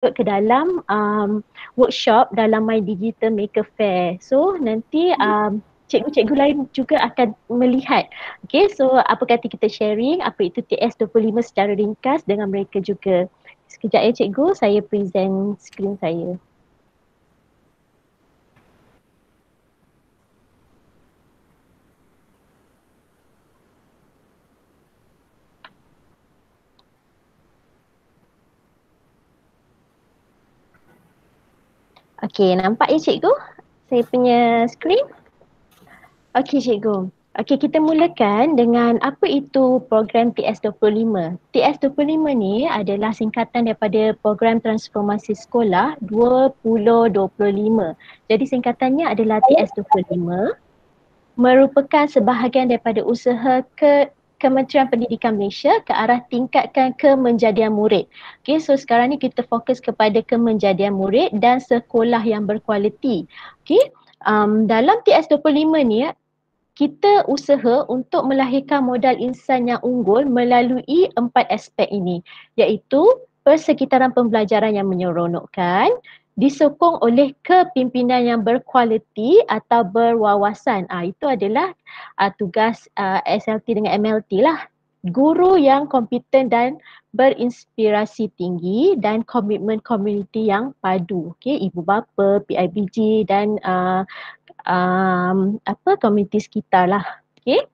ke dalam workshop dalam My Digital Maker Fair. So nanti cikgu-cikgu lain juga akan melihat. Okay, so apa kata kita sharing apa itu TS25 secara ringkas dengan mereka juga. Sekejap ya cikgu, saya present screen saya. Okay, nampak ya cikgu? Saya punya screen? Okey cikgu. Okey, kita mulakan dengan apa itu program TS25. TS25 ni adalah singkatan daripada Program Transformasi Sekolah 2025. Jadi singkatannya adalah TS25, merupakan sebahagian daripada usaha Kementerian Pendidikan Malaysia ke arah tingkatkan kemenjadian murid. Okay, so sekarang ni kita fokus kepada kemenjadian murid dan sekolah yang berkualiti. Okay, dalam TS25 ni kita usaha untuk melahirkan modal insan yang unggul melalui 4 aspek ini, iaitu persekitaran pembelajaran yang menyeronokkan, disokong oleh kepimpinan yang berkualiti atau berwawasan. Itu adalah tugas SLT dengan MLT lah. Guru yang kompeten dan berinspirasi tinggi dan komitmen komuniti yang padu. Okay, ibu bapa, PIBG dan komuniti sekitar lah. Okay.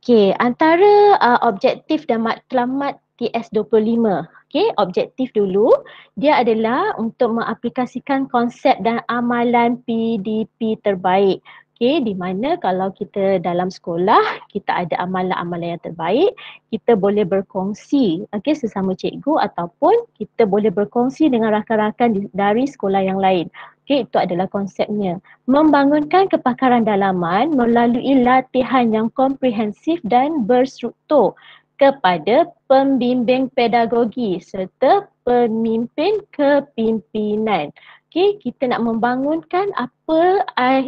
Okay, antara objektif dan matlamat TS25. Okay, objektif dulu, dia adalah untuk mengaplikasikan konsep dan amalan PDP terbaik. Okay, di mana kalau kita dalam sekolah, kita ada amalan-amalan yang terbaik, kita boleh berkongsi sesama cikgu ataupun kita boleh berkongsi dengan rakan-rakan dari sekolah yang lain. Okay, itu adalah konsepnya. Membangunkan kepakaran dalaman melalui latihan yang komprehensif dan berstruktur kepada pembimbing pedagogi serta pemimpin kepimpinan. Okay, kita nak membangunkan apa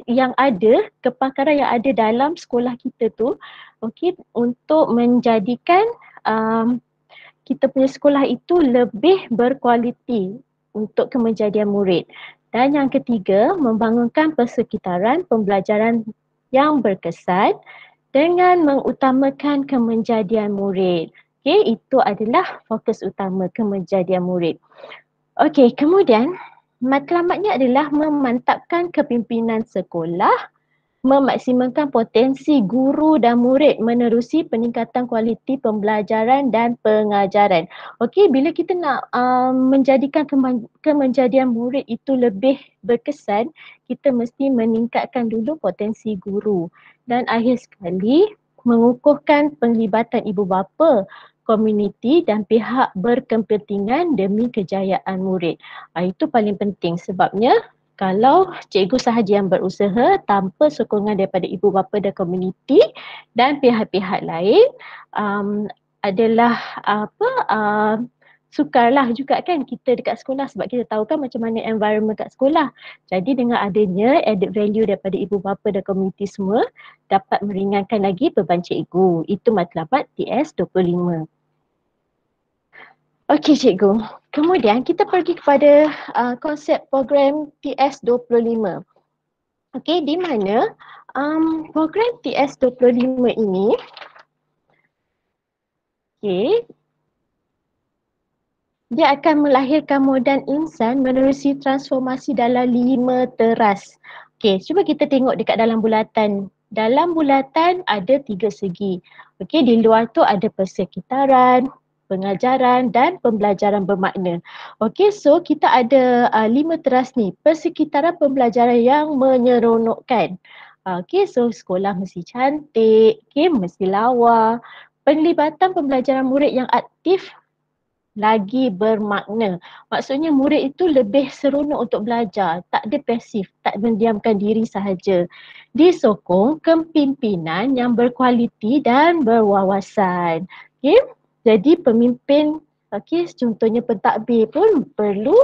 yang ada, kepakaran yang ada dalam sekolah kita tu, okay, untuk menjadikan kita punya sekolah itu lebih berkualiti untuk kemenjadian murid. Dan yang ketiga, membangunkan persekitaran pembelajaran yang berkesan dengan mengutamakan kemenjadian murid. Okay, itu adalah fokus utama kemenjadian murid. Okey, kemudian matlamatnya adalah memantapkan kepimpinan sekolah, memaksimalkan potensi guru dan murid menerusi peningkatan kualiti pembelajaran dan pengajaran. Okey, bila kita nak menjadikan kemenjadian murid itu lebih berkesan, kita mesti meningkatkan dulu potensi guru. Dan akhir sekali, mengukuhkan penglibatan ibu bapa, komuniti dan pihak berkepentingan demi kejayaan murid. Itu paling penting sebabnya kalau cikgu sahaja yang berusaha tanpa sokongan daripada ibu bapa dan komuniti dan pihak-pihak lain adalah sukarlah juga kan kita dekat sekolah sebab kita tahu kan macam mana environment kat sekolah. Jadi dengan adanya added value daripada ibu bapa dan komuniti semua dapat meringankan lagi beban cikgu. Itu matlamat TS25. Okey cikgu, kemudian kita pergi kepada konsep program TS25. Okey, di mana program TS25 ini dia akan melahirkan modal insan menerusi transformasi dalam 5 teras. Okey, cuba kita tengok dekat dalam bulatan. Dalam bulatan ada 3 segi. Okey, di luar tu ada persekitaran, pengajaran dan pembelajaran bermakna. Okey, so kita ada 5 teras ni. Persekitaran pembelajaran yang menyeronokkan. Okey, so sekolah mesti cantik, mesti lawa. Penglibatan pembelajaran murid yang aktif lagi bermakna. Maksudnya murid itu lebih seronok untuk belajar, tak ada pasif, tak mendiamkan diri sahaja. Disokong kepimpinan yang berkualiti dan berwawasan. Okay? Jadi pemimpin, contohnya pentadbir pun perlu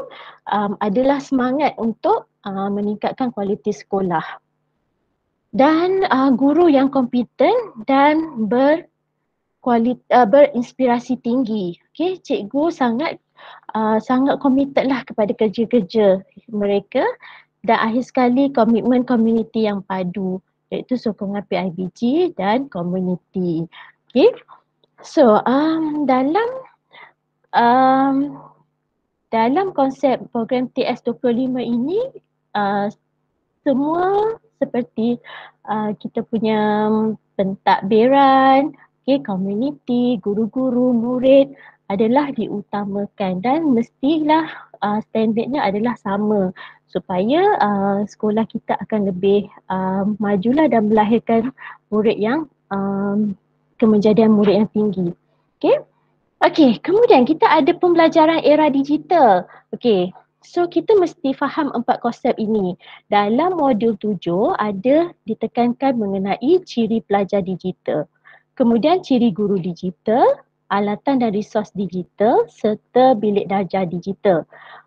adalah semangat untuk meningkatkan kualiti sekolah. Dan guru yang kompeten dan berinspirasi tinggi. Cikgu sangat sangat committed lah kepada kerja-kerja mereka, dan akhir sekali komitmen community yang padu, iaitu sokongan PIBG dan community. Okay. So dalam konsep program TS25 ini, semua seperti kita punya pentadbiran, community, guru-guru, murid adalah diutamakan dan mestilah standardnya adalah sama supaya sekolah kita akan lebih majulah dan melahirkan murid yang kemenjadian murid yang tinggi. Okey, kemudian kita ada pembelajaran era digital. Okey, so kita mesti faham 4 konsep ini. Dalam modul 7 ada ditekankan mengenai ciri pelajar digital. Kemudian ciri guru digital, alatan dan resos digital serta bilik darjah digital.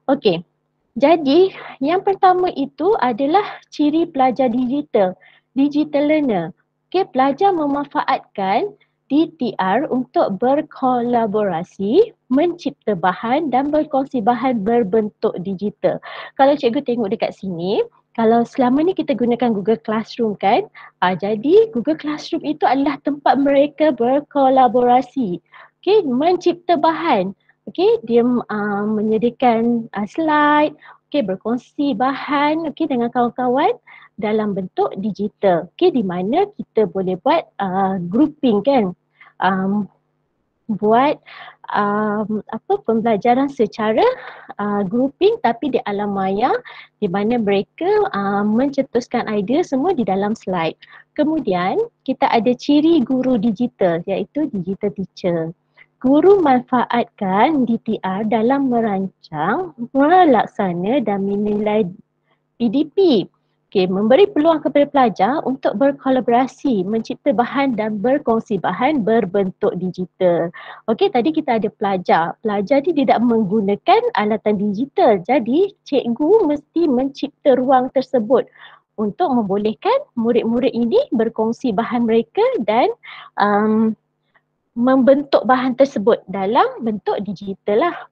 Okey, jadi yang pertama itu adalah ciri pelajar digital, digital learner. Okey, pelajar memanfaatkan DTR untuk berkolaborasi, mencipta bahan dan berkongsi bahan berbentuk digital. Kalau cikgu tengok dekat sini, kalau selama ni kita gunakan Google Classroom kan, jadi Google Classroom itu adalah tempat mereka berkolaborasi, mencipta bahan. Dia menyediakan slide, berkongsi bahan dengan kawan-kawan dalam bentuk digital. Di mana kita boleh buat grouping kan. Buat pembelajaran secara grouping tapi di alam maya, di mana mereka mencetuskan idea semua di dalam slide. Kemudian kita ada ciri guru digital, iaitu digital teacher. Guru manfaatkan DTR dalam merancang, melaksana dan menilai PDP. Memberi peluang kepada pelajar untuk berkolaborasi, mencipta bahan dan berkongsi bahan berbentuk digital. Tadi kita ada pelajar. Pelajar ni tidak menggunakan alatan digital. Jadi cikgu mesti mencipta ruang tersebut untuk membolehkan murid-murid ini berkongsi bahan mereka dan membentuk bahan tersebut dalam bentuk digital lah.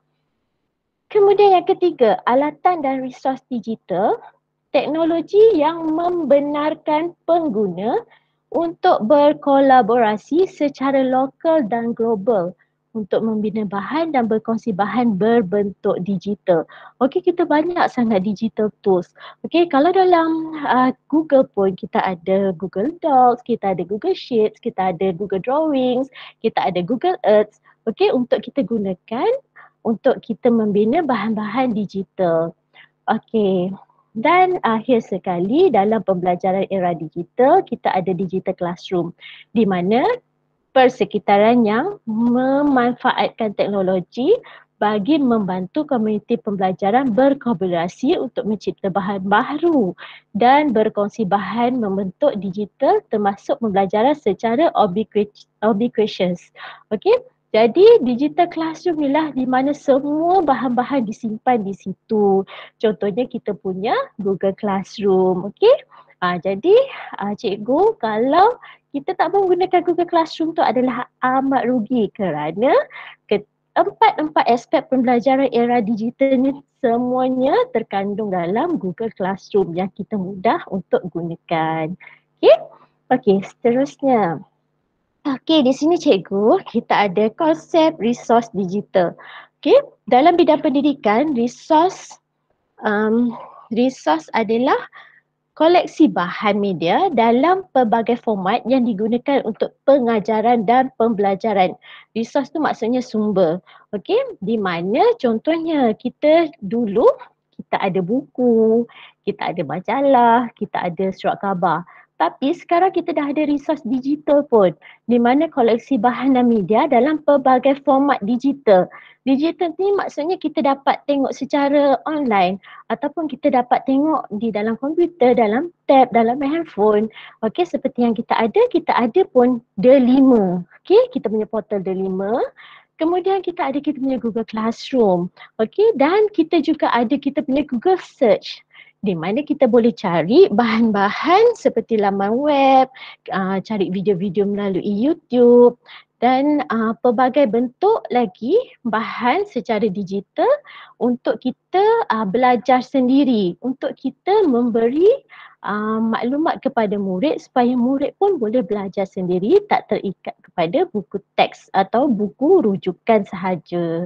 Kemudian yang ketiga, alatan dan resource digital. Teknologi yang membenarkan pengguna untuk berkolaborasi secara lokal dan global untuk membina bahan dan berkongsi bahan berbentuk digital. Kita banyak sangat digital tools. Kalau dalam Google pun kita ada Google Docs, kita ada Google Sheets, kita ada Google Drawings, kita ada Google Earth. Untuk kita gunakan untuk kita membina bahan-bahan digital. Dan akhir sekali dalam pembelajaran era digital, kita ada digital classroom di mana persekitaran yang memanfaatkan teknologi bagi membantu komuniti pembelajaran berkolaborasi untuk mencipta bahan baru dan berkongsi bahan membentuk digital termasuk pembelajaran secara ubiquitous. Jadi digital classroom inilah di mana semua bahan-bahan disimpan di situ. Contohnya kita punya Google Classroom. Jadi cikgu kalau kita tak menggunakan Google Classroom tu adalah amat rugi kerana empat aspek pembelajaran era digital ni semuanya terkandung dalam Google Classroom yang kita mudah untuk gunakan. Seterusnya. Di sini cikgu, kita ada konsep resource digital. Dalam bidang pendidikan, resource adalah koleksi bahan media dalam pelbagai format yang digunakan untuk pengajaran dan pembelajaran. Resource tu maksudnya sumber. Di mana contohnya kita dulu, kita ada buku, kita ada majalah, kita ada surat khabar. Tapi sekarang kita dah ada resource digital pun, di mana koleksi bahan dan media dalam pelbagai format digital. Digital ni maksudnya kita dapat tengok secara online ataupun kita dapat tengok di dalam komputer, dalam tab, dalam handphone. Seperti yang kita ada pun D5. Kita punya portal D5. Kemudian kita ada kita punya Google Classroom. Dan kita juga ada kita punya Google Search, di mana kita boleh cari bahan-bahan seperti laman web, cari video-video melalui YouTube dan pelbagai bentuk lagi bahan secara digital untuk kita belajar sendiri, untuk kita memberi maklumat kepada murid supaya murid pun boleh belajar sendiri, tak terikat kepada buku teks atau buku rujukan sahaja.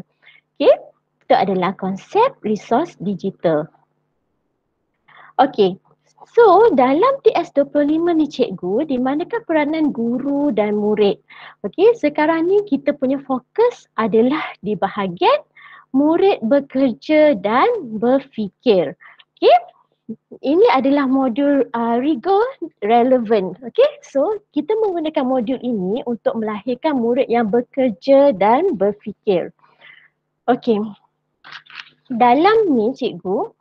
Okey, itu adalah konsep resource digital. Okey, so dalam TS25 ni cikgu, di manakah peranan guru dan murid? Okey, sekarang ni kita punya fokus adalah di bahagian murid bekerja dan berfikir. Okey, ini adalah modul Rigo Relevant. Okey, so kita menggunakan modul ini untuk melahirkan murid yang bekerja dan berfikir. Okey, dalam ni cikgu,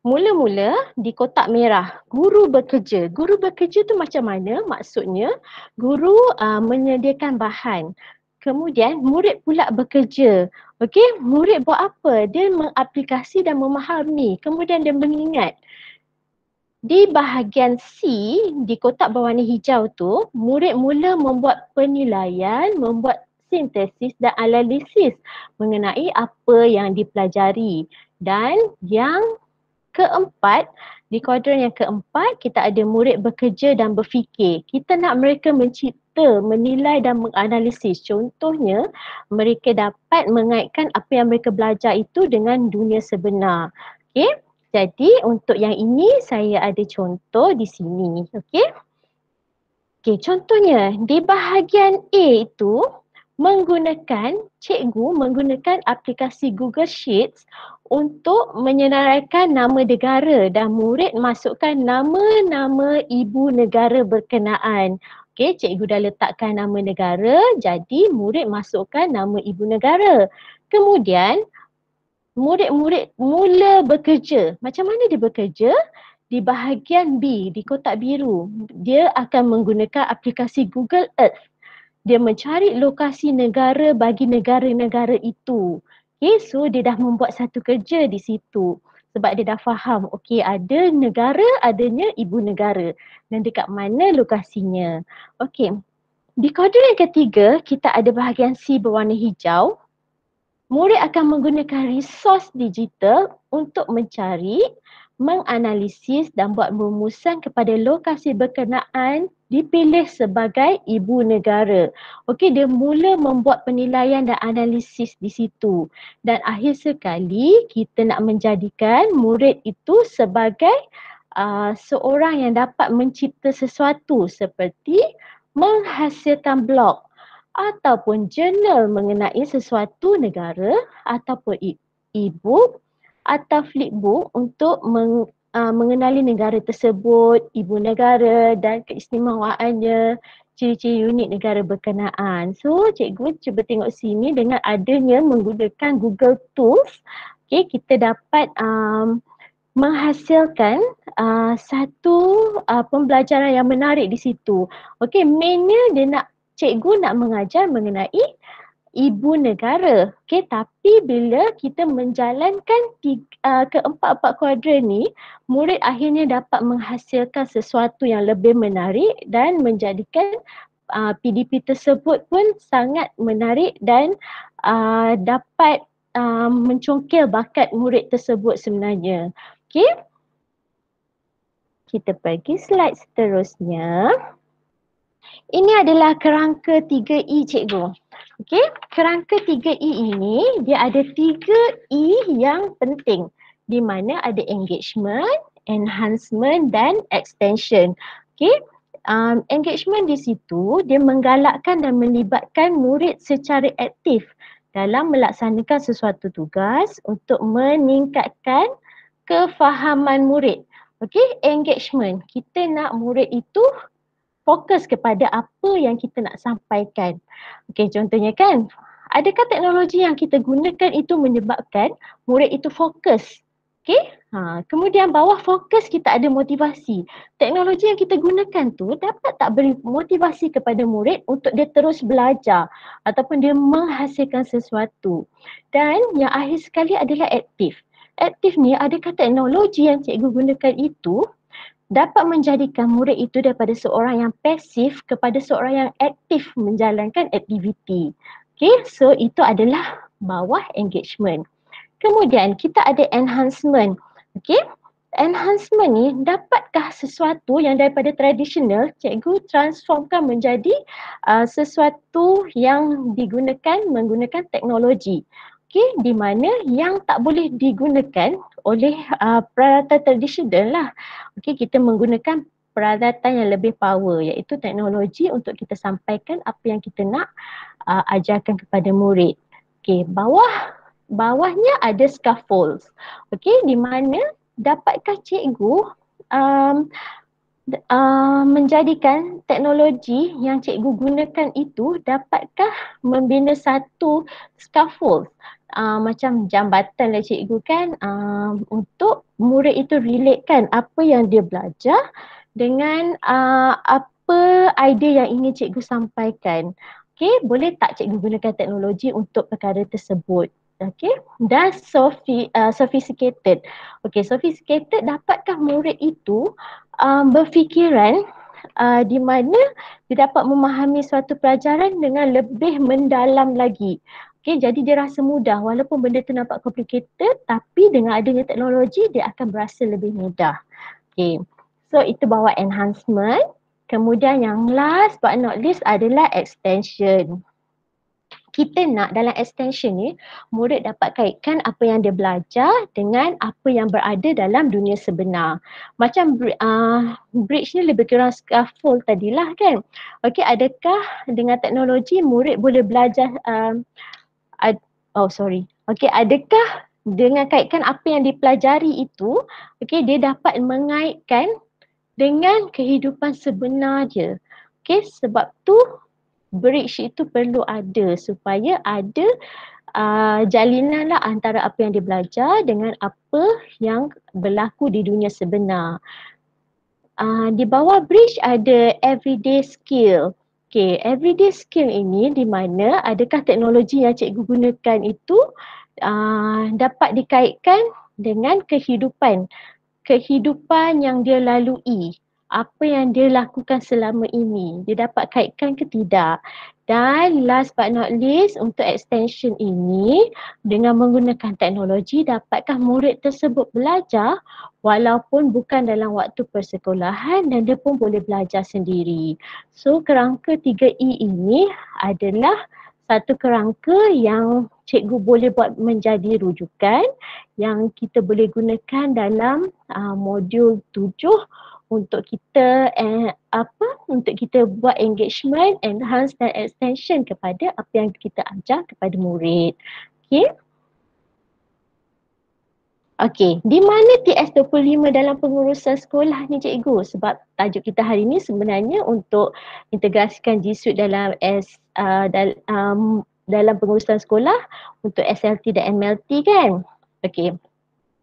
mula-mula di kotak merah, guru bekerja. Guru bekerja tu macam mana? Maksudnya guru menyediakan bahan. Kemudian murid pula bekerja. Okey, murid buat apa? Dia mengaplikasi dan memahami. Kemudian dia mengingat. Di bahagian C, di kotak berwarna hijau tu, murid mula membuat penilaian, membuat sintesis dan analisis mengenai apa yang dipelajari. Dan yang keempat, di kuadran yang keempat, kita ada murid bekerja dan berfikir. Kita nak mereka mencipta, menilai dan menganalisis. Contohnya, mereka dapat mengaitkan apa yang mereka belajar itu dengan dunia sebenar. Okey, jadi untuk yang ini saya ada contoh di sini. Okey. Okey, contohnya di bahagian A itu, cikgu menggunakan aplikasi Google Sheets untuk menyenaraikan nama negara dan murid masukkan nama-nama ibu negara berkenaan. Okey, cikgu dah letakkan nama negara, jadi murid masukkan nama ibu negara. Kemudian murid-murid mula bekerja. Macam mana dia bekerja? Di bahagian B, di kotak biru, dia akan menggunakan aplikasi Google Earth. Dia mencari lokasi negara bagi negara-negara itu. Okay, so dia dah membuat satu kerja di situ. Sebab dia dah faham, okay, ada negara, adanya ibu negara. Dan dekat mana lokasinya. Okay, di kuadran yang ketiga, kita ada bahagian C berwarna hijau. Murid akan menggunakan resource digital untuk mencari, menganalisis dan buat rumusan kepada lokasi berkenaan dipilih sebagai ibu negara. Okey, dia mula membuat penilaian dan analisis di situ. Dan akhir sekali kita nak menjadikan murid itu sebagai seorang yang dapat mencipta sesuatu seperti menghasilkan blog ataupun jurnal mengenai sesuatu negara ataupun e-book atau flipbook untuk mengenali negara tersebut, ibu negara dan keistimewaannya, ciri-ciri unik negara berkenaan. So cikgu cuba tengok sini dengan adanya menggunakan Google Tools, okay, kita dapat menghasilkan satu pembelajaran yang menarik di situ. Okey, mainnya cikgu nak mengajar mengenai ibu negara. Okey, tapi bila kita menjalankan keempat-empat kuadran ni, murid akhirnya dapat menghasilkan sesuatu yang lebih menarik dan menjadikan PDP tersebut pun sangat menarik dan dapat mencongkil bakat murid tersebut sebenarnya. Okey. Kita pergi slide seterusnya. Ini adalah kerangka 3E cikgu. Okey, kerangka 3E ini dia ada 3E yang penting di mana ada engagement, enhancement dan extension. Okey, engagement di situ dia menggalakkan dan melibatkan murid secara aktif dalam melaksanakan sesuatu tugas untuk meningkatkan kefahaman murid. Okey, engagement. Kita nak murid itu fokus kepada apa yang kita nak sampaikan. Okey, contohnya kan, adakah teknologi yang kita gunakan itu menyebabkan murid itu fokus? Okey, kemudian bawah fokus kita ada motivasi. Teknologi yang kita gunakan tu dapat tak beri motivasi kepada murid untuk dia terus belajar ataupun dia menghasilkan sesuatu. Dan yang akhir sekali adalah aktif. Aktif ni adakah teknologi yang cikgu gunakan itu dapat menjadikan murid itu daripada seorang yang pasif kepada seorang yang aktif menjalankan aktiviti. Okay, so itu adalah bawah engagement. Kemudian kita ada enhancement. Okay, enhancement ni dapatkah sesuatu yang daripada tradisional cikgu transformkan menjadi sesuatu yang digunakan menggunakan teknologi. Okay, di mana yang tak boleh digunakan oleh peralatan tradisional lah. Okay, kita menggunakan peralatan yang lebih power iaitu teknologi untuk kita sampaikan apa yang kita nak ajarkan kepada murid. Okay, bawahnya ada scaffolds. Okay, di mana dapatkah cikgu menjadikan teknologi yang cikgu gunakan itu dapatkah membina satu scaffold macam jambatan lah cikgu kan untuk murid itu relatekan apa yang dia belajar dengan apa idea yang ingin cikgu sampaikan. Okay, boleh tak cikgu gunakan teknologi untuk perkara tersebut? Okay, dan sophisticated. Okay, sophisticated dapatkah murid itu berfikiran di mana dia dapat memahami suatu pelajaran dengan lebih mendalam lagi. Okay, jadi dia rasa mudah walaupun benda tu nampak complicated tapi dengan adanya teknologi dia akan berasa lebih mudah. Okay, so itu bawah enhancement. Kemudian yang last but not least adalah extension. Kita nak dalam extension ni murid dapat kaitkan apa yang dia belajar dengan apa yang berada dalam dunia sebenar. Macam bridge ni lebih kurang scaffold tadilah kan. Okey, adakah dengan teknologi murid boleh belajar adakah dengan kaitkan apa yang dipelajari itu dia dapat mengaitkan dengan kehidupan sebenar dia. Okey, sebab tu bridge itu perlu ada supaya ada jalinan lah antara apa yang dia belajar dengan apa yang berlaku di dunia sebenar. Di bawah bridge ada everyday skill. Okay, everyday skill ini di mana adakah teknologi yang cikgu gunakan itu dapat dikaitkan dengan kehidupan yang dia lalui. Apa yang dia lakukan selama ini, dia dapat kaitkan ke tidak. Dan last but not least, untuk extension ini dengan menggunakan teknologi dapatkah murid tersebut belajar walaupun bukan dalam waktu persekolahan dan dia pun boleh belajar sendiri. So kerangka 3E ini adalah satu kerangka yang cikgu boleh buat menjadi rujukan yang kita boleh gunakan dalam modul 7 untuk kita untuk kita buat engagement, enhance dan extension kepada apa yang kita ajar kepada murid. Okey. Okey, di mana TS25 dalam pengurusan sekolah ni cikgu? Sebab tajuk kita hari ni sebenarnya untuk integrasikan G Suite dalam dalam pengurusan sekolah untuk SLT dan MLT kan? Okey.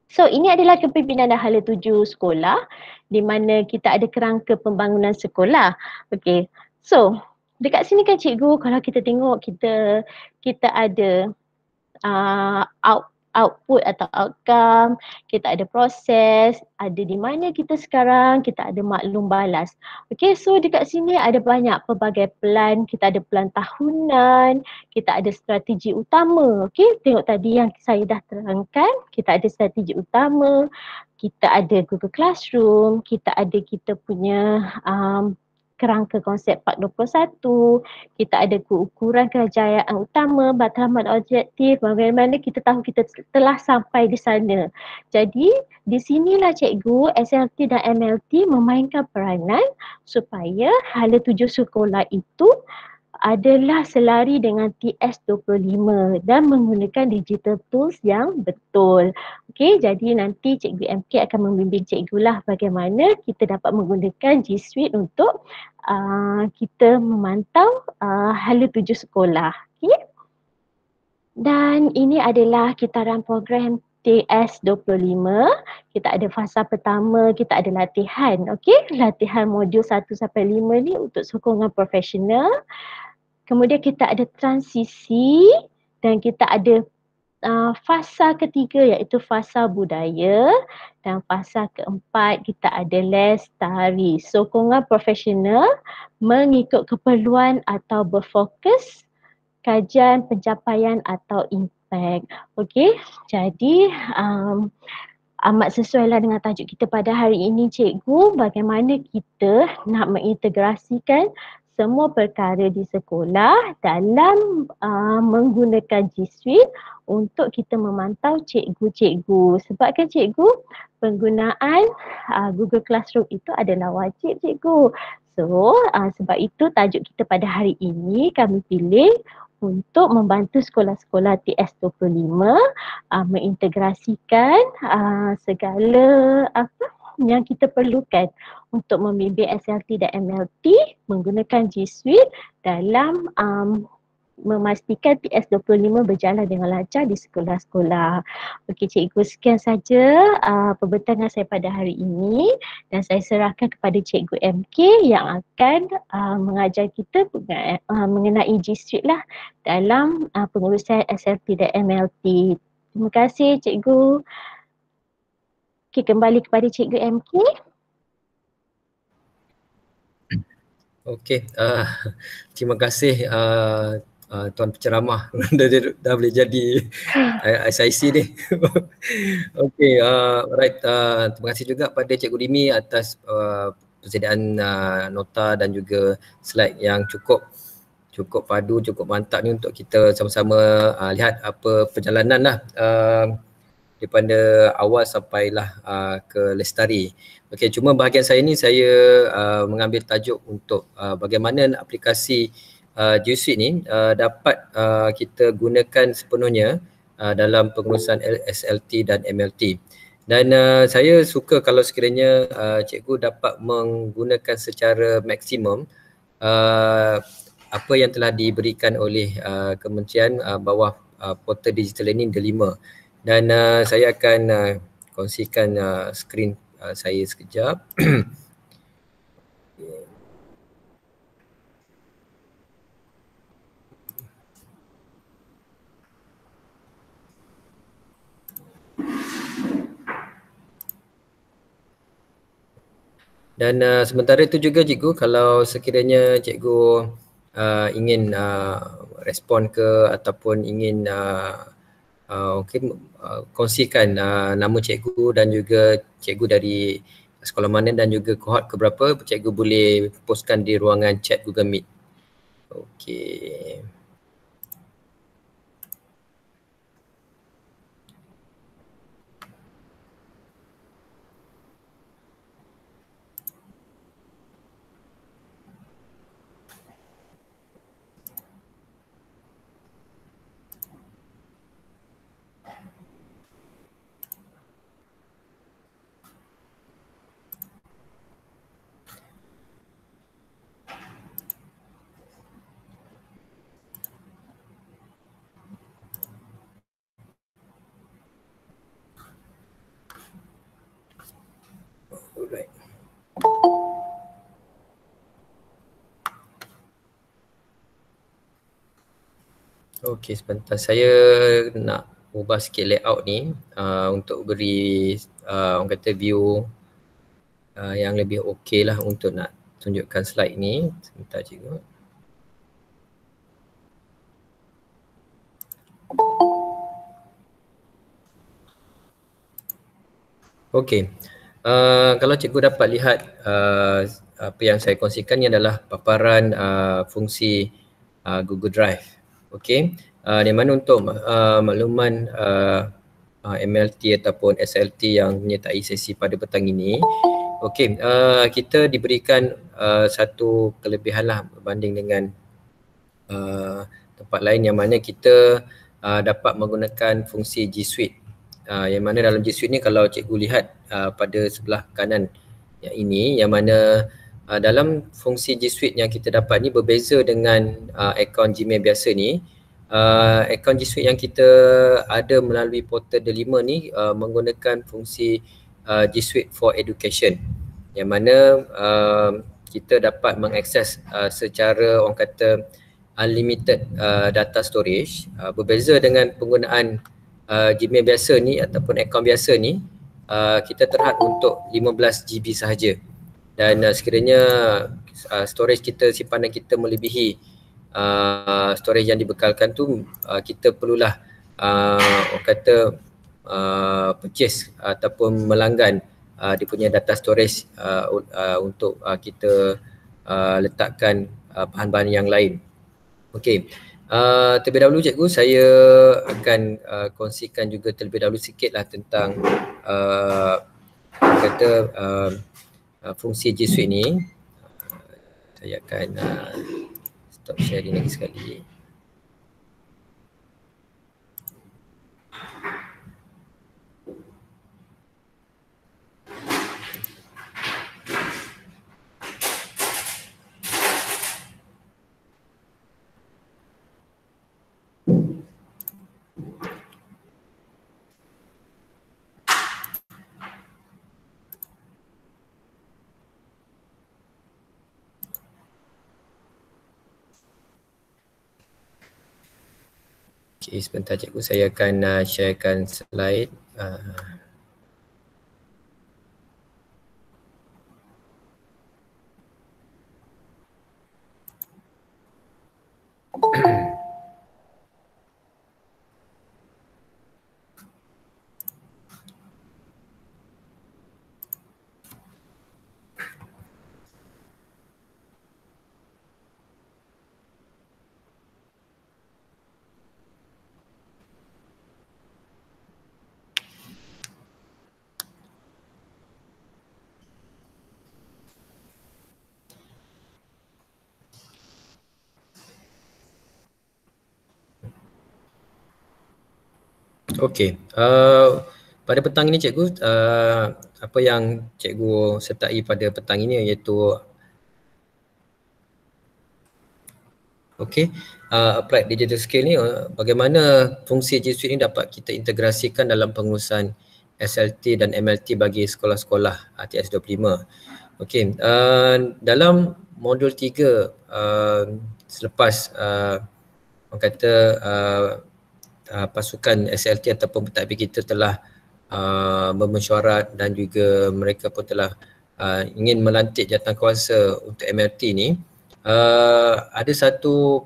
So ini adalah kepimpinan dan hala tuju sekolah di mana kita ada kerangka pembangunan sekolah. Okey. So dekat sini kan cikgu kalau kita tengok kita ada output atau outcome, kita ada proses, ada di mana kita sekarang, kita ada maklum balas. Okey, so dekat sini ada banyak pelbagai plan, kita ada plan tahunan, kita ada strategi utama. Okey, tengok tadi yang saya dah terangkan, kita ada strategi utama, kita ada Google Classroom, kita ada kita punya kerangka konsep Part 21, kita ada keukuran kerjayaan utama, matlamat objektif, bagaimana kita tahu kita telah sampai di sana. Jadi di sinilah cikgu SLT dan MLT memainkan peranan supaya hala tuju sekolah itu adalah selari dengan TS25 dan menggunakan digital tools yang betul. Okey, jadi nanti Cikgu MK akan membimbing cikgu lah bagaimana kita dapat menggunakan G Suite untuk kita memantau hala tuju sekolah. Okey. Dan ini adalah kitaran program TS25. Kita ada fasa pertama, kita ada latihan. Okey, latihan modul 1 sampai 5 ni untuk sokongan profesional. Kemudian kita ada transisi dan kita ada fasa ketiga iaitu fasa budaya, dan fasa keempat kita ada lestari, sokongan profesional mengikut keperluan atau berfokus kajian pencapaian atau impact. Okey, jadi amat sesuailah dengan tajuk kita pada hari ini, cikgu, bagaimana kita nak mengintegrasikan semua perkara di sekolah dalam menggunakan G Suite untuk kita memantau cikgu-cikgu. Sebab kan cikgu, penggunaan Google Classroom itu adalah wajib, cikgu. So, sebab itu tajuk kita pada hari ini kami pilih untuk membantu sekolah-sekolah TS25 mengintegrasikan segala apa yang kita perlukan untuk membimbing SLT dan MLT menggunakan G Suite dalam memastikan TS25 berjalan dengan lancar di sekolah-sekolah. Okey cikgu, sekian saja pembentangan saya pada hari ini dan saya serahkan kepada cikgu MK yang akan mengajar kita mengenai G Suite lah dalam pengurusan SLT dan MLT. Terima kasih cikgu. Okey, kembali kepada cikgu MK. Okey, terima kasih Tuan Penceramah. dah boleh jadi SIC ni. Okey, alright. Terima kasih juga pada Cikgu Rimi atas persediaan nota dan juga slide yang cukup padu, cukup mantap ni untuk kita sama-sama lihat apa perjalanan lah daripada awal sampailah ke lestari. Okey, cuma bahagian saya ni saya mengambil tajuk untuk bagaimana aplikasi G Suite ni dapat kita gunakan sepenuhnya dalam pengurusan SLT dan MLT. Dan saya suka kalau sekiranya cikgu dapat menggunakan secara maksimum apa yang telah diberikan oleh kementerian bawah portal digital learning D5. Dan saya akan kongsikan skrin saya sekejap. Dan sementara itu juga cikgu, kalau sekiranya cikgu ingin respon ke ataupun ingin kongsikan nama cikgu dan juga cikgu dari sekolah mana dan juga kohort keberapa, cikgu boleh postkan di ruangan chat Google Meet. Okey. Alright. Okey, sebentar saya nak ubah sikit layout ni untuk beri orang kata view yang lebih okey lah untuk nak tunjukkan slide ni. Sebentar cikgu. Okey. Kalau cikgu dapat lihat apa yang saya kongsikan ni adalah paparan fungsi Google Drive. Okey. Di mana untuk makluman MLT ataupun SLT yang menyertai sesi pada petang ini. Okey, kita diberikan satu kelebihan lah berbanding dengan tempat lain yang mana kita dapat menggunakan fungsi G Suite. Yang mana dalam G Suite ni kalau cikgu lihat pada sebelah kanan yang ini, yang mana dalam fungsi G Suite yang kita dapat ni berbeza dengan akaun Gmail biasa ni. Akaun G Suite yang kita ada melalui portal D5 ni menggunakan fungsi G Suite for Education, yang mana kita dapat mengakses secara orang kata unlimited data storage, berbeza dengan penggunaan Gmail biasa ni ataupun akaun biasa ni kita terhad untuk 15 GB sahaja. Dan sekiranya storage kita, simpanan kita melebihi storage yang dibekalkan tu, kita perlulah orang kata purchase ataupun melanggan dia punya data storage untuk kita letakkan bahan-bahan yang lain. Okey. Terlebih dahulu cikgu, saya akan kongsikan juga terlebih dahulu sikitlah tentang fungsi G Suite ni. Saya akan stop sharing lagi sekali. Okay, sebentar cikgu, saya akan sharekan slide. Okey, pada petang ini cikgu, apa yang cikgu sertai pada petang ini iaitu applied digital skill ni, bagaimana fungsi G Suite ni dapat kita integrasikan dalam pengurusan SLT dan MLT bagi sekolah-sekolah TS25. Okey, dalam modul 3 selepas orang kata pasukan SLT ataupun pentadbir kita telah bermesyuarat dan juga mereka pun telah ingin melantik jawatankuasa untuk MLT ni, ada satu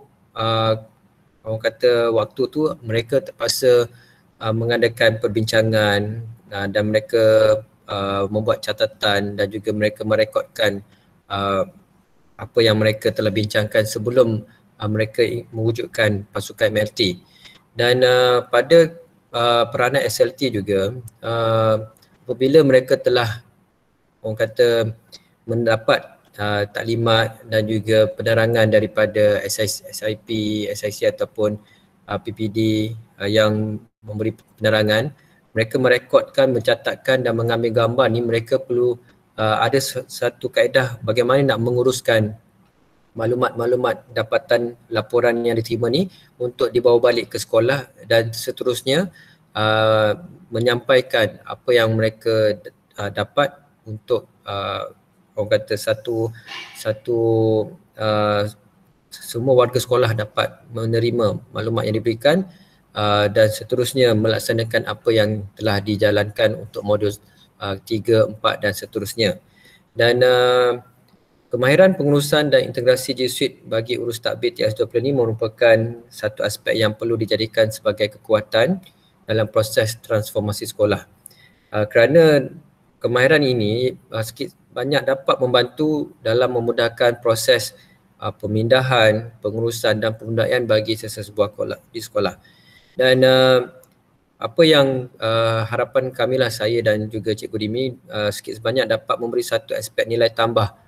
orang kata waktu tu mereka terpaksa mengadakan perbincangan dan mereka membuat catatan dan juga mereka merekodkan apa yang mereka telah bincangkan sebelum mereka mewujudkan pasukan MLT. Dan pada peranan SLT juga, apabila mereka telah orang kata mendapat taklimat dan juga penerangan daripada SIP, SIC ataupun PPD yang memberi penerangan, mereka merekodkan, mencatatkan dan mengambil gambar ni. Mereka perlu ada satu kaedah bagaimana nak menguruskan maklumat-maklumat dapatan laporan yang diterima ni untuk dibawa balik ke sekolah dan seterusnya menyampaikan apa yang mereka dapat untuk orang kata semua warga sekolah dapat menerima maklumat yang diberikan dan seterusnya melaksanakan apa yang telah dijalankan untuk modul 3, 4 dan seterusnya. Dan kemahiran pengurusan dan integrasi G Suite bagi urus takbir TS20 ini merupakan satu aspek yang perlu dijadikan sebagai kekuatan dalam proses transformasi sekolah. Kerana kemahiran ini sikit banyak dapat membantu dalam memudahkan proses pemindahan, pengurusan dan penundaan bagi sesebuah sekolah. Dan apa yang harapan kamilah, saya dan juga Cikgu Dimi, sikit sebanyak dapat memberi satu aspek nilai tambah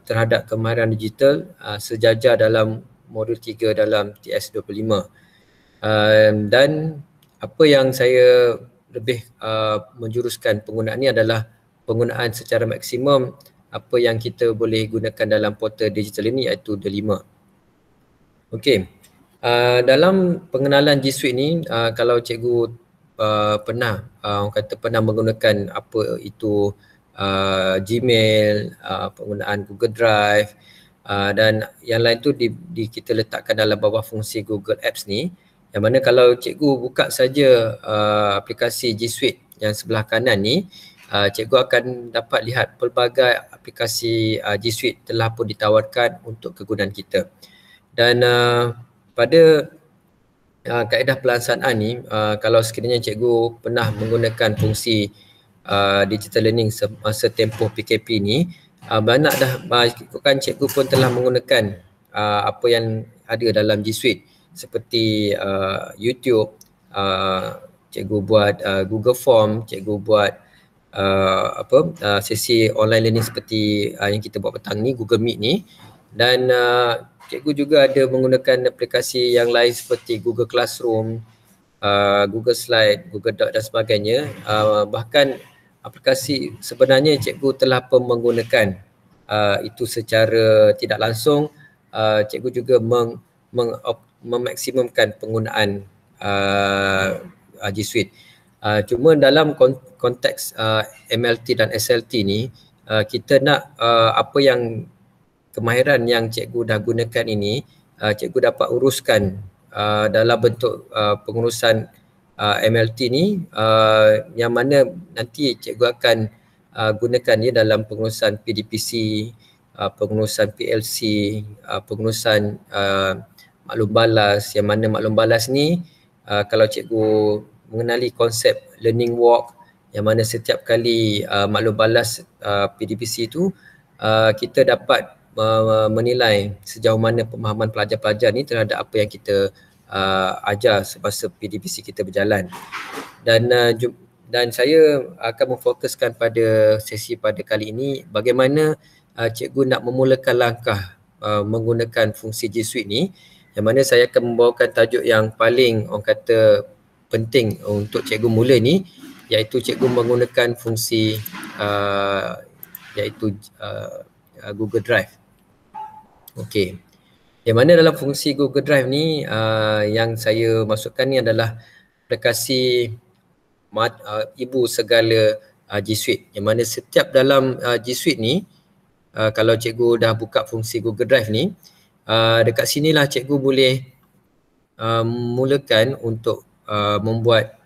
terhadap kemahiran digital sejajar dalam modul 3 dalam TS25. Dan apa yang saya lebih menjuruskan penggunaan ini adalah penggunaan secara maksimum apa yang kita boleh gunakan dalam portal digital ini, iaitu D5. Okey, dalam pengenalan G Suite ni, kalau cikgu pernah orang kata pernah menggunakan apa itu Gmail, penggunaan Google Drive dan yang lain tu kita letakkan dalam bawah fungsi Google Apps ni, Yang mana kalau cikgu buka saja aplikasi G Suite yang sebelah kanan ni, cikgu akan dapat lihat pelbagai aplikasi G Suite telah pun ditawarkan untuk kegunaan kita. Dan pada kaedah pelaksanaan ni, kalau sekiranya cikgu pernah menggunakan fungsi digital learning semasa tempoh PKP ni, banyak dah ikutkan cikgu pun telah menggunakan apa yang ada dalam G Suite seperti YouTube, cikgu buat Google Form, cikgu buat sesi online learning seperti yang kita buat petang ni, Google Meet ni, dan cikgu juga ada menggunakan aplikasi yang lain seperti Google Classroom, Google Slide, Google Doc dan sebagainya. Bahkan aplikasi sebenarnya cikgu telah pun menggunakan itu secara tidak langsung. Cikgu juga memaksimumkan penggunaan G Suite. Cuma dalam konteks MLT dan SLT ni, kita nak apa yang kemahiran yang cikgu dah gunakan ini, cikgu dapat uruskan dalam bentuk pengurusan MLT ni, yang mana nanti cikgu akan gunakan ni dalam pengurusan PDPC, pengurusan PLC, pengurusan maklum balas, yang mana maklum balas ni kalau cikgu mengenali konsep learning walk, yang mana setiap kali maklum balas PDPC tu, kita dapat menilai sejauh mana pemahaman pelajar-pelajar ni terhadap apa yang kita ajar semasa PDPC kita berjalan. Dan saya akan memfokuskan pada sesi pada kali ini bagaimana cikgu nak memulakan langkah menggunakan fungsi G Suite ni, yang mana saya akan membawakan tajuk yang paling orang kata penting untuk cikgu mula ni, iaitu cikgu menggunakan fungsi iaitu Google Drive. Okey. Yang mana dalam fungsi Google Drive ni, yang saya masukkan ni adalah aplikasi ibu segala G Suite, yang mana setiap dalam G Suite ni, kalau cikgu dah buka fungsi Google Drive ni, dekat sinilah cikgu boleh mulakan untuk membuat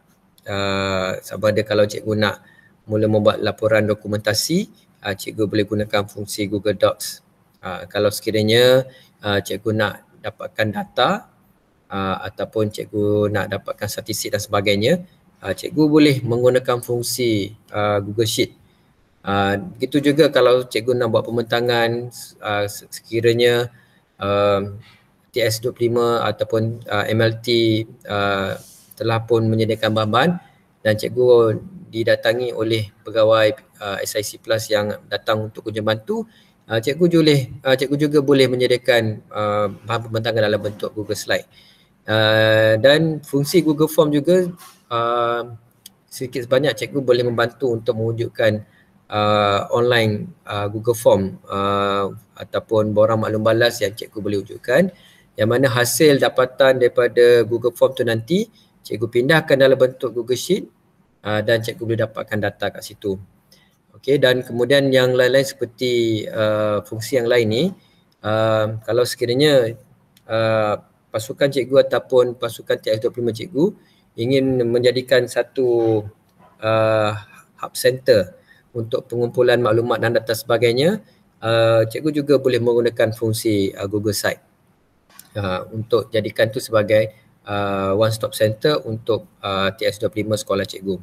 sama ada kalau cikgu nak mula membuat laporan dokumentasi, cikgu boleh gunakan fungsi Google Docs. Kalau sekiranya cikgu nak dapatkan data ataupun cikgu nak dapatkan statistik dan sebagainya, cikgu boleh menggunakan fungsi Google Sheet. Begitu juga kalau cikgu nak buat pembentangan, sekiranya TS25 ataupun MLT telah pun menyediakan bahan-bahan dan cikgu didatangi oleh pegawai SIC Plus yang datang untuk kunjung bantu, cikgu juga boleh menyediakan bahan pembentangan dalam bentuk Google Slide. Dan fungsi Google Form juga sedikit sebanyak cikgu boleh membantu untuk mewujudkan online Google Form ataupun borang maklum balas yang cikgu boleh wujudkan, yang mana hasil dapatan daripada Google Form tu nanti cikgu pindahkan dalam bentuk Google Sheet dan cikgu boleh dapatkan data kat situ. Okey, dan kemudian yang lain-lain seperti fungsi yang lain ni, kalau sekiranya pasukan cikgu ataupun pasukan TS25 cikgu ingin menjadikan satu hub center untuk pengumpulan maklumat dan data sebagainya, cikgu juga boleh menggunakan fungsi Google Site untuk jadikan tu sebagai one stop center untuk TS25 sekolah cikgu.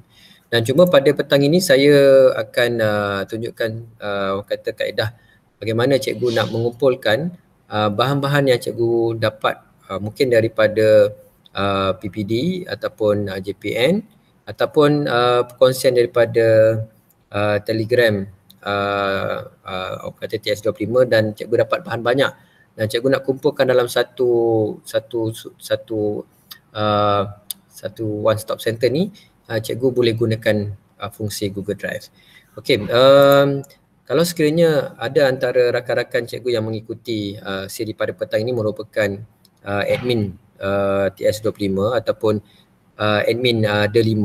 Dan cuma pada petang ini saya akan tunjukkan kata kaedah bagaimana cikgu nak mengumpulkan bahan-bahan yang cikgu dapat mungkin daripada PPD ataupun JPN ataupun perkongsian daripada Telegram kata TS25, dan cikgu dapat bahan banyak dan cikgu nak kumpulkan dalam satu one stop center ni, cikgu boleh gunakan fungsi Google Drive. Okey, kalau sekiranya ada antara rakan-rakan cikgu yang mengikuti siri pada petang ini merupakan admin TS25 ataupun admin D5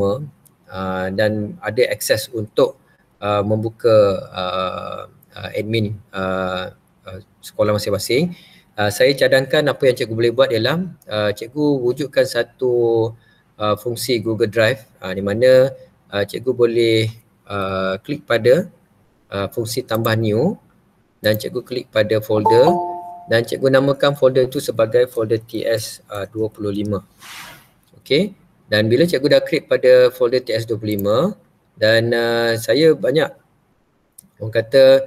dan ada akses untuk membuka admin sekolah masing-masing, saya cadangkan apa yang cikgu boleh buat ialah cikgu wujudkan satu fungsi Google Drive di mana cikgu boleh klik pada fungsi tambah new dan cikgu klik pada folder dan cikgu namakan folder itu sebagai folder TS25. Okey, dan bila cikgu dah klik pada folder TS25 dan saya banyak orang kata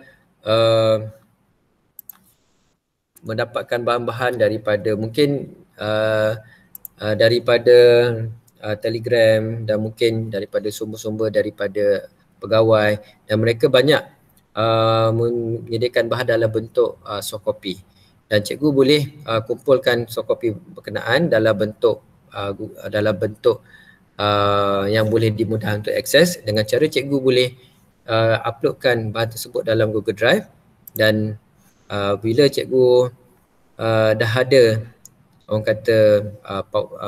mendapatkan bahan-bahan daripada mungkin daripada Telegram dan mungkin daripada sumber-sumber daripada pegawai, dan mereka banyak menyediakan bahan dalam bentuk soft copy, dan cikgu boleh kumpulkan soft copy berkenaan dalam bentuk yang boleh dimudahkan untuk akses dengan cara cikgu boleh uploadkan bahan tersebut dalam Google Drive, dan bila cikgu dah ada orang kata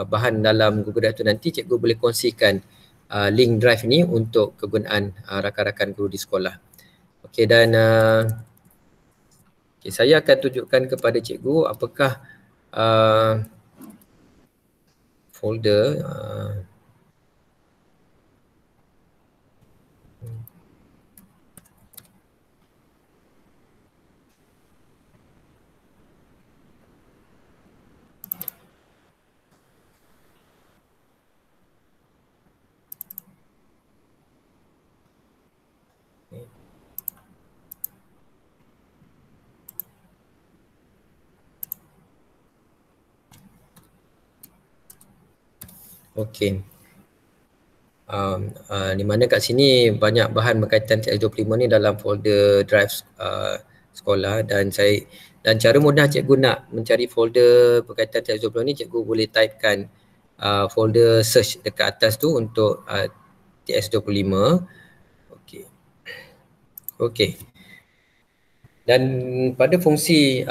bahan dalam Google Drive tu, nanti cikgu boleh kongsikan link drive ni untuk kegunaan rakan-rakan guru di sekolah. Okey, dan saya akan tunjukkan kepada cikgu apakah folder okey. Di mana kat sini banyak bahan berkaitan TS25 ni dalam folder drive sekolah, dan cara mudah cikgu nak mencari folder berkaitan TS25 ni, cikgu boleh typekan folder search dekat atas tu untuk TS25. Okey. Okey. Dan pada fungsi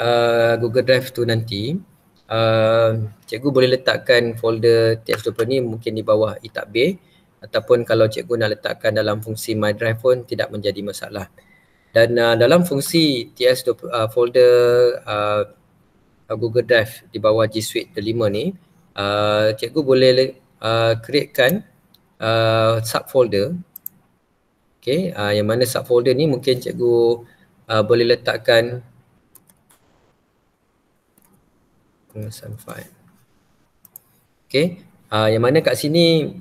Google Drive tu nanti cikgu boleh letakkan folder TS25 ni mungkin di bawah itab B, ataupun kalau cikgu nak letakkan dalam fungsi My Drive pun tidak menjadi masalah. Dan dalam fungsi folder Google Drive di bawah G Suite 5 ni, cikgu boleh createkan subfolder. Okay, yang mana subfolder ni mungkin cikgu boleh letakkan pengesahan file. Okay, yang mana kat sini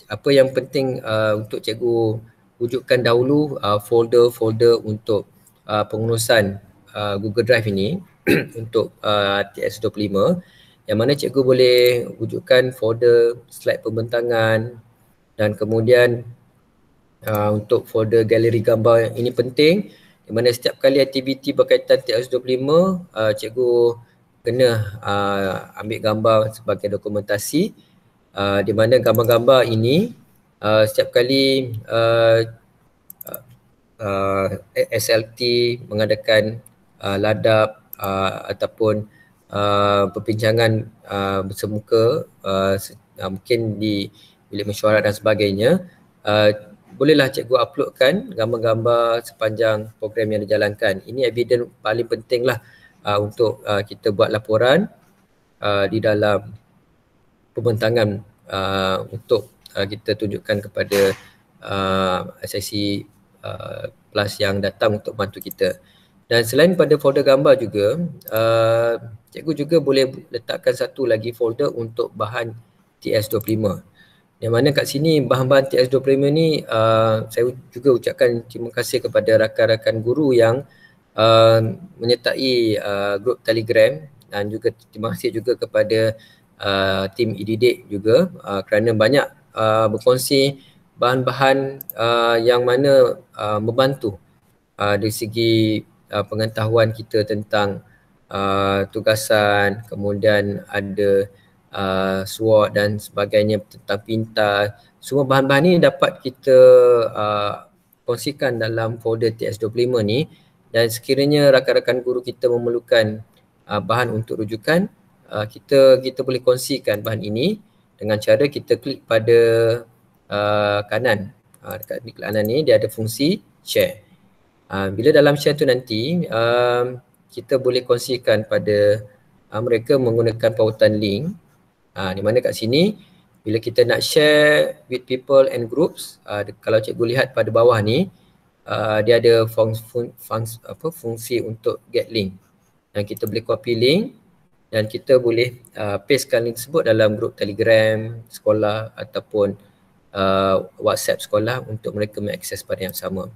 apa yang penting untuk cikgu wujudkan dahulu folder-folder untuk pengurusan Google Drive ini untuk TS25, yang mana cikgu boleh wujudkan folder slide pembentangan, dan kemudian untuk folder galeri gambar ini penting, di mana setiap kali aktiviti berkaitan TS25 cikgu kena ambil gambar sebagai dokumentasi, di mana gambar-gambar ini setiap kali SLT mengadakan ladap ataupun perbincangan bersemuka mungkin di bilik mesyuarat dan sebagainya, bolehlah cikgu uploadkan gambar-gambar sepanjang program yang dijalankan. Ini evidence paling penting lah untuk kita buat laporan di dalam pembentangan untuk kita tunjukkan kepada SIC Plus yang datang untuk bantu kita. Dan selain pada folder gambar juga, cikgu juga boleh letakkan satu lagi folder untuk bahan TS25. Yang mana kat sini bahan-bahan TS25 ni saya juga ucapkan terima kasih kepada rakan-rakan guru yang menyertai grup Telegram, dan juga terima kasih juga kepada tim e-didik juga kerana banyak berkongsi bahan-bahan yang mana membantu dari segi pengetahuan kita tentang tugasan, kemudian ada SWOT dan sebagainya, tentang pintar. Semua bahan-bahan ni dapat kita kongsikan dalam folder TS25 ni, dan sekiranya rakan-rakan guru kita memerlukan bahan untuk rujukan, kita boleh kongsikan bahan ini dengan cara kita klik pada kanan. Dekat klik kanan ni dia ada fungsi share. Bila dalam share tu nanti kita boleh kongsikan pada mereka menggunakan pautan link. Di mana kat sini bila kita nak share with people and groups, kalau cikgu lihat pada bawah ni, dia ada fungsi untuk get link, dan kita boleh copy link dan kita boleh pastekan link tersebut dalam grup Telegram sekolah ataupun WhatsApp sekolah untuk mereka mengakses pada yang sama.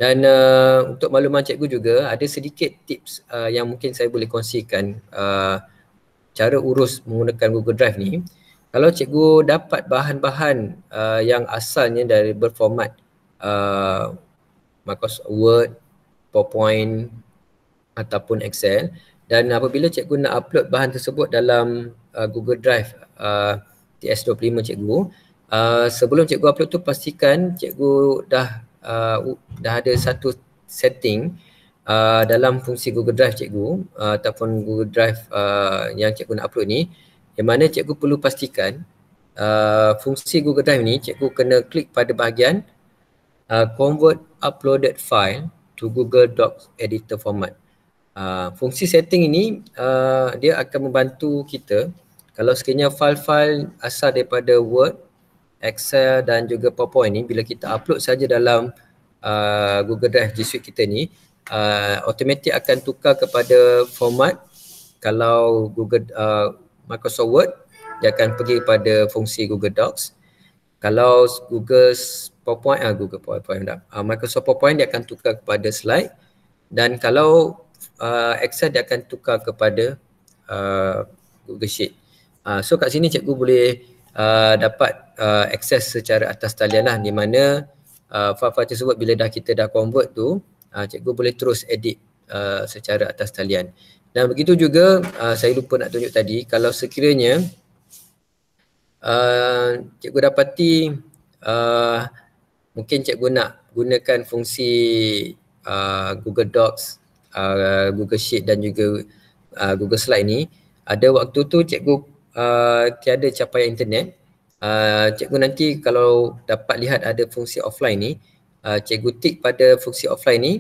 Dan untuk makluman cikgu juga, ada sedikit tips yang mungkin saya boleh kongsikan cara urus menggunakan Google Drive ni. Kalau cikgu dapat bahan-bahan yang asalnya dari berformat Microsoft Word, PowerPoint ataupun Excel, dan apabila cikgu nak upload bahan tersebut dalam Google Drive TS25 cikgu, sebelum cikgu upload tu pastikan cikgu dah ada satu setting dalam fungsi Google Drive cikgu ataupun Google Drive yang cikgu nak upload ni, yang mana cikgu perlu pastikan fungsi Google Drive ni cikgu kena klik pada bahagian convert uploaded file to Google Docs editor format. Fungsi setting ini dia akan membantu kita kalau sekiranya file-file asal daripada Word, Excel dan juga PowerPoint ni, bila kita upload saja dalam Google Drive G Suite kita ni, automatik akan tukar kepada format. Kalau Google Microsoft Word, dia akan pergi pada fungsi Google Docs. Kalau Google PowerPoint, Microsoft PowerPoint, dia akan tukar kepada slide. Dan kalau Excel, dia akan tukar kepada Google Sheet. So kat sini cikgu boleh dapat akses secara atas talian lah, di mana file-file tersebut bila kita dah convert tu, cikgu boleh terus edit secara atas talian. Dan begitu juga saya lupa nak tunjuk tadi, kalau sekiranya cikgu dapati mungkin cikgu nak gunakan fungsi Google Docs, Google Sheet dan juga Google Slide ni, ada waktu tu cikgu tiada capaian internet, cikgu nanti kalau dapat lihat ada fungsi offline ni, cikgu tik pada fungsi offline ni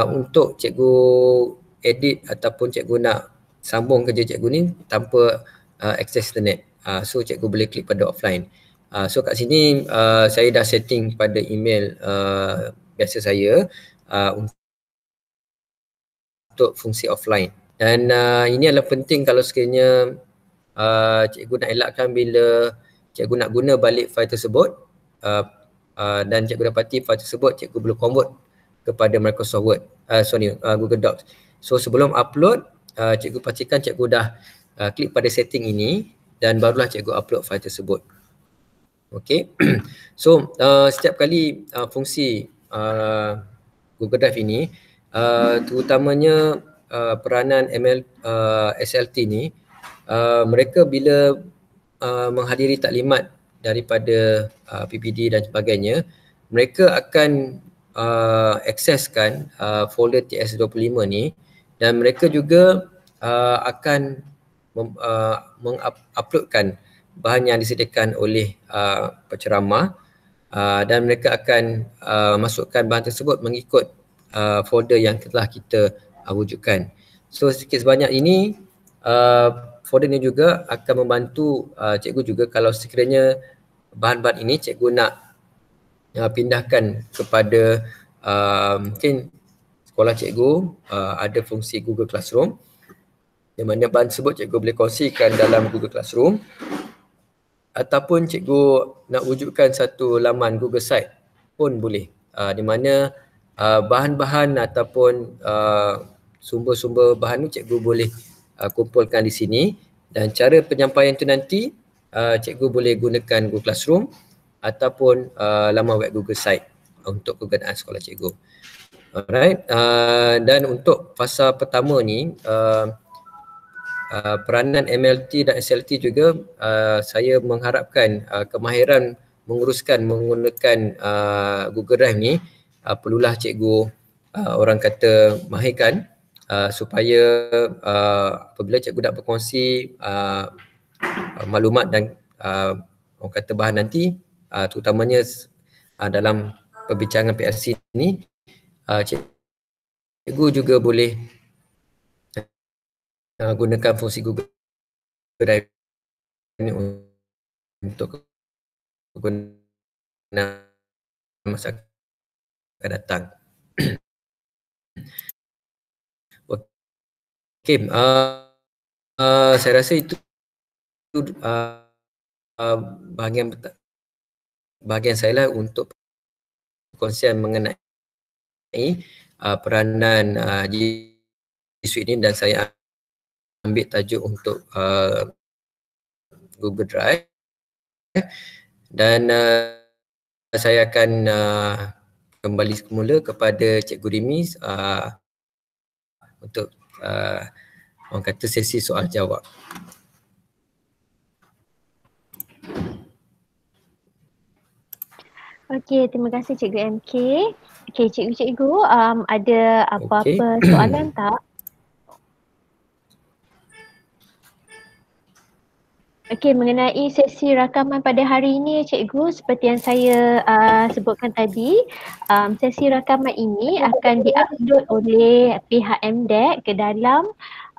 untuk cikgu edit ataupun cikgu nak sambung kerja cikgu ni tanpa akses internet. So cikgu boleh klik pada offline. So kat sini saya dah setting pada email biasa saya untuk fungsi offline. Dan ini adalah penting kalau sekiranya cikgu nak elakkan bila cikgu nak guna balik file tersebut dan cikgu dapati file tersebut cikgu boleh convert kepada Microsoft Word, Google Docs. So sebelum upload, cikgu pastikan cikgu dah klik pada setting ini dan barulah cikgu upload file tersebut. Okay. So setiap kali fungsi Google Drive ini, terutamanya peranan SLT ni, mereka bila menghadiri taklimat daripada PPD dan sebagainya, mereka akan akseskan folder TS25 ni, dan mereka juga akan menguploadkan bahan yang disediakan oleh penceramah, dan mereka akan masukkan bahan tersebut mengikut folder yang telah kita wujudkan. So sedikit sebanyak ini, folder ini juga akan membantu cikgu juga kalau sekiranya bahan-bahan ini cikgu nak pindahkan kepada mungkin sekolah cikgu ada fungsi Google Classroom, di mana bahan tersebut cikgu boleh kongsikan dalam Google Classroom, ataupun cikgu nak wujudkan satu laman Google Site pun boleh, di mana bahan-bahan ataupun sumber-sumber bahan tu cikgu boleh kumpulkan di sini, dan cara penyampaian tu nanti cikgu boleh gunakan Google Classroom ataupun laman web Google Site untuk kegunaan sekolah cikgu. Alright, dan untuk fasa pertama ni, peranan MLT dan SLT juga saya mengharapkan kemahiran menggunakan Google Drive ni perlulah cikgu orang kata mahirkan, supaya apabila cikgu nak berkongsi maklumat dan orang kata bahan nanti, terutamanya dalam perbincangan PRC ni, cikgu juga boleh gunakan fungsi Google Drive ini untuk kegunaan masa akan datang. Okey, saya rasa itu bahagian saya lah untuk perkongsian mengenai peranan G Suite ini, dan saya ambil tajuk untuk Google Drive, dan saya akan kembali semula kepada Cikgu Rimi untuk orang kata sesi soal jawab. Okey, terima kasih Cikgu MK. Okey, cikgu-cikgu ada apa-apa Okey. soalan tak? Okey, mengenai sesi rakaman pada hari ini cikgu, seperti yang saya sebutkan tadi, sesi rakaman ini akan diupload oleh pihak MDEC ke dalam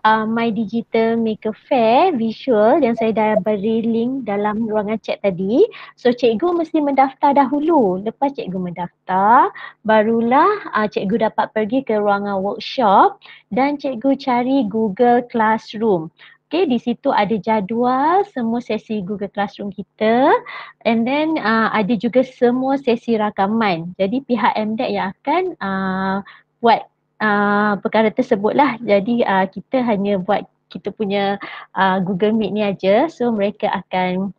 My Digital Maker Fair visual yang saya dah beri link dalam ruangan chat tadi. So cikgu mesti mendaftar dahulu. Lepas cikgu mendaftar, barulah cikgu dapat pergi ke ruangan workshop dan cikgu cari Google Classroom. Okay, di situ ada jadual semua sesi Google Classroom kita, and then ada juga semua sesi rakaman. Jadi pihak MDEC yang akan buat perkara tersebut lah. Jadi kita hanya buat kita punya Google Meet ni aja. So mereka akan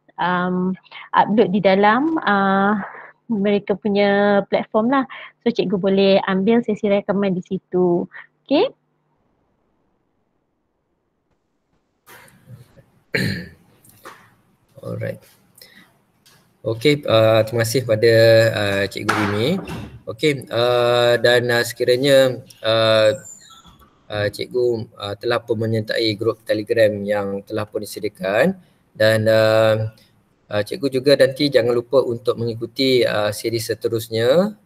upload di dalam mereka punya platform lah. So cikgu boleh ambil sesi rakaman di situ. Okay. Alright. Okey, terima kasih pada Cikgu Rimi. Okey, dan sekiranya Cikgu telah pun menyertai grup Telegram yang telah pun disediakan, dan Cikgu juga nanti jangan lupa untuk mengikuti siri seterusnya,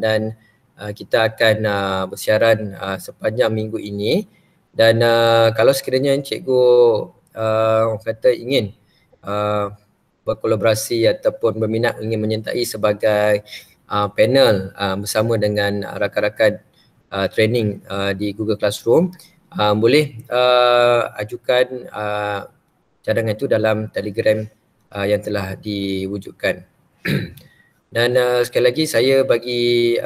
dan kita akan bersiaran sepanjang minggu ini. Dan kalau sekiranya Cikgu orang kata ingin berkolaborasi ataupun berminat ingin menyertai sebagai panel bersama dengan rakan-rakan training di Google Classroom, boleh ajukan cadangan itu dalam Telegram yang telah diwujudkan. Dan sekali lagi saya bagi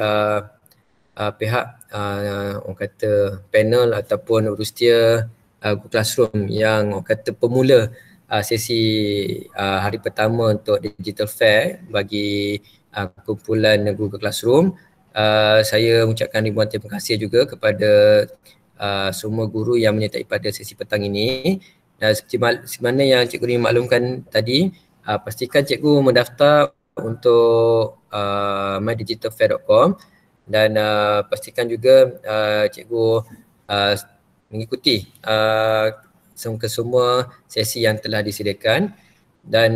pihak orang kata panel ataupun urusia Google Classroom yang orang kata pemula sesi hari pertama untuk Digital Fair bagi kumpulan Google Classroom, saya mengucapkan ribuan terima kasih juga kepada semua guru yang menyertai pada sesi petang ini. Dan seperti mana yang Cikgu Rimi maklumkan tadi, pastikan Cikgu mendaftar untuk mydigitalfair.com, dan pastikan juga Cikgu mengikuti semua sesi yang telah disediakan. Dan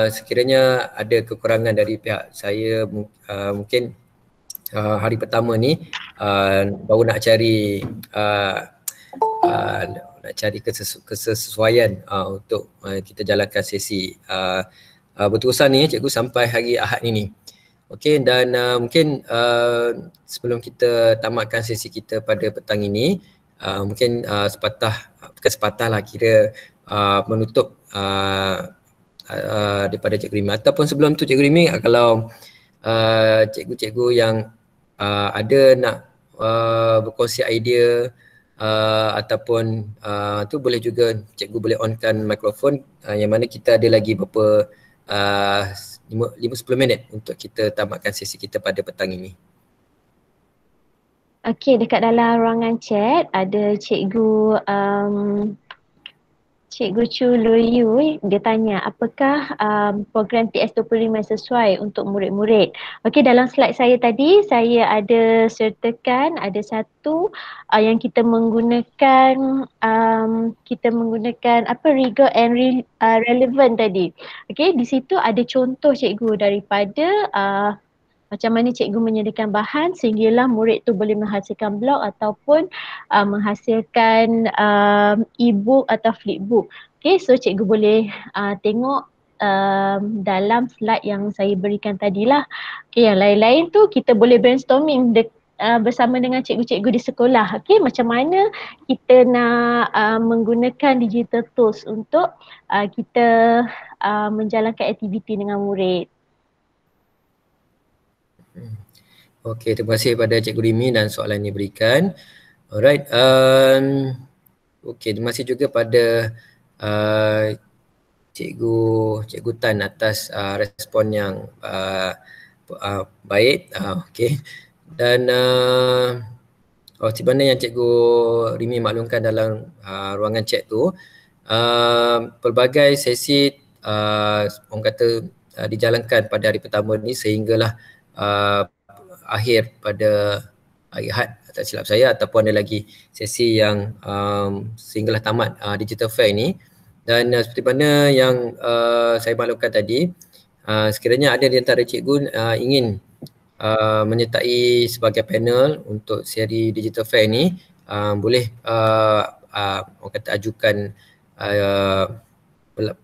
sekiranya ada kekurangan dari pihak saya, mungkin hari pertama ni baru nak cari kesesuaian untuk kita jalankan sesi berterusan ni cikgu sampai hari Ahad ini. Okey, dan mungkin sebelum kita tamatkan sesi kita pada petang ini, mungkin sepatah lah kira menutup daripada Cikgu Rimi, ataupun sebelum tu Cikgu Rimi, kalau cikgu-cikgu yang ada nak berkongsi idea ataupun tu boleh juga cikgu boleh onkan mikrofon, yang mana kita ada lagi beberapa 5-10 minit untuk kita tamatkan sesi kita pada petang ini. Okey, dekat dalam ruangan chat ada cikgu Cikgu Chu Loyu, dia tanya apakah program TS25 sesuai untuk murid-murid. Okey, dalam slide saya tadi saya ada sertakan ada satu yang kita menggunakan apa rigor and relevant tadi. Okey, di situ ada contoh cikgu daripada macam mana cikgu menyediakan bahan sehinggalah murid tu boleh menghasilkan blog ataupun menghasilkan e-book atau flipbook. Okay, so cikgu boleh tengok dalam slide yang saya berikan tadilah. Okay, yang lain-lain tu kita boleh brainstorming bersama dengan cikgu-cikgu di sekolah. Okay, macam mana kita nak menggunakan digital tools untuk kita menjalankan aktiviti dengan murid. Okey, terima kasih kepada Cikgu Rimi dan soalan yang diberikan. Alright, okey, terima kasih juga pada Cikgu Tan atas respon yang baik. Okey. Dan seperti mana yang Cikgu Rimi maklumkan dalam ruangan chat tu, pelbagai sesi orang kata dijalankan pada hari pertama ni sehinggalah akhir pada hari Ahad tak silap saya, ataupun ada lagi sesi yang sehinggalah tamat digital fair ini. Dan seperti mana yang saya maklumkan tadi, sekiranya ada di antara cikgu ingin menyertai sebagai panel untuk seri digital fair ini, boleh orang kata ajukan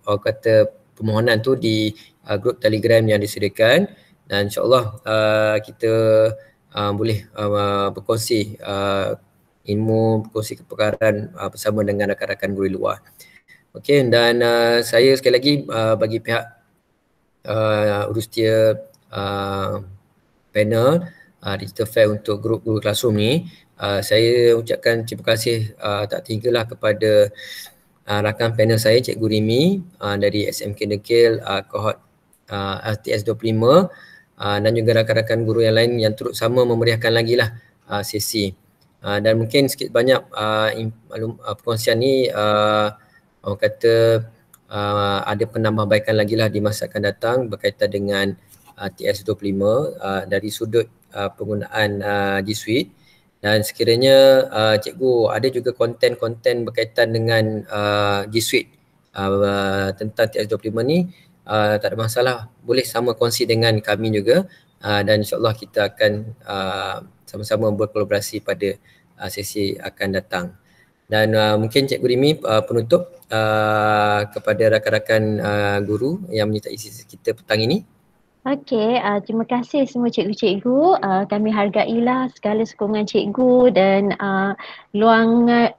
orang kata permohonan tu di grup Telegram yang disediakan, dan insyaAllah kita boleh berkongsi ilmu, berkongsi kepakaran bersama dengan rakan-rakan guru luar. Okey, dan saya sekali lagi bagi pihak Urustia panel digital fair untuk grup guru classroom ni, saya ucapkan terima kasih tak terhinggalah kepada rakan panel saya Cikgu Rimi dari SMK Dengkil kohort RTS 25 dan juga rakan-rakan guru yang lain yang turut sama memeriahkan lagi lah sesi. Dan mungkin sikit banyak perkongsian ni orang kata ada penambahbaikan lagi lah di masa akan datang berkaitan dengan TS 25 dari sudut penggunaan G Suite. Dan sekiranya cikgu ada juga konten-konten berkaitan dengan G Suite tentang TS 25 ni, tak ada masalah, boleh sama kongsi dengan kami juga, dan insyaAllah kita akan sama-sama berkolaborasi pada sesi akan datang. Dan mungkin Cikgu Rimi penutup kepada rakan-rakan guru yang menyertai sesi kita petang ini. Okey, terima kasih semua cikgu-cikgu. Kami hargailah segala sokongan cikgu dan luangan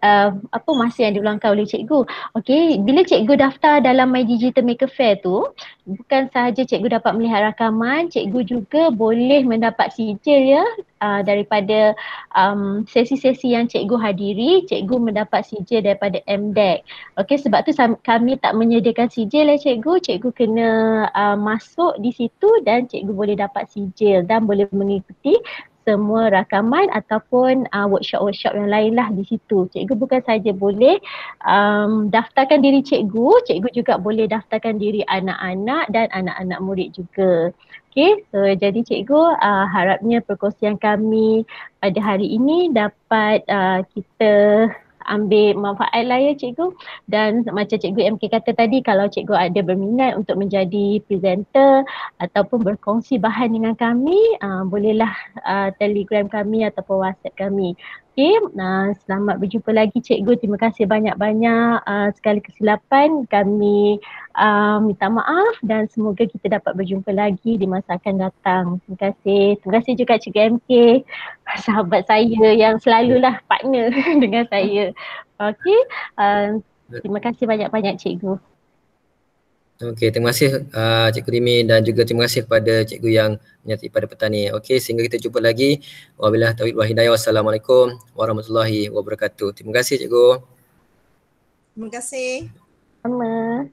masa yang diluangkan oleh cikgu. Okey, bila cikgu daftar dalam My Digital Maker Fair tu, bukan sahaja cikgu dapat melihat rakaman, cikgu juga boleh mendapat sijil ya daripada sesi-sesi yang cikgu hadiri. Cikgu mendapat sijil daripada MDEC. Okey, sebab tu kami tak menyediakan sijil ya cikgu. Cikgu kena masuk di situ dan cikgu boleh dapat sijil dan boleh mengikuti semua rakaman ataupun workshop-workshop yang lain lah di situ. Cikgu bukan saja boleh daftarkan diri cikgu, cikgu juga boleh daftarkan diri anak-anak dan anak-anak murid juga. Okay, so jadi cikgu harapnya perkongsian kami pada hari ini dapat kita ambil manfaat lah ya cikgu. Dan macam cikgu MK kata tadi, kalau cikgu ada berminat untuk menjadi presenter ataupun berkongsi bahan dengan kami, bolehlah Telegram kami ataupun WhatsApp kami. Okay, selamat berjumpa lagi cikgu. Terima kasih banyak-banyak segala kesilapan kami minta maaf dan semoga kita dapat berjumpa lagi di masa akan datang. Terima kasih. Terima kasih juga Cikgu MK, sahabat saya yang selalulah partner dengan saya. Okey, terima kasih banyak-banyak cikgu. Okey, terima kasih Cikgu Rimi dan juga terima kasih kepada cikgu yang menyertai pada petang ni. Okey, sehingga kita jumpa lagi. Wabillahi taufiq wal hidayah. Wassalamualaikum warahmatullahi wabarakatuh. Terima kasih cikgu. Terima kasih. Sama.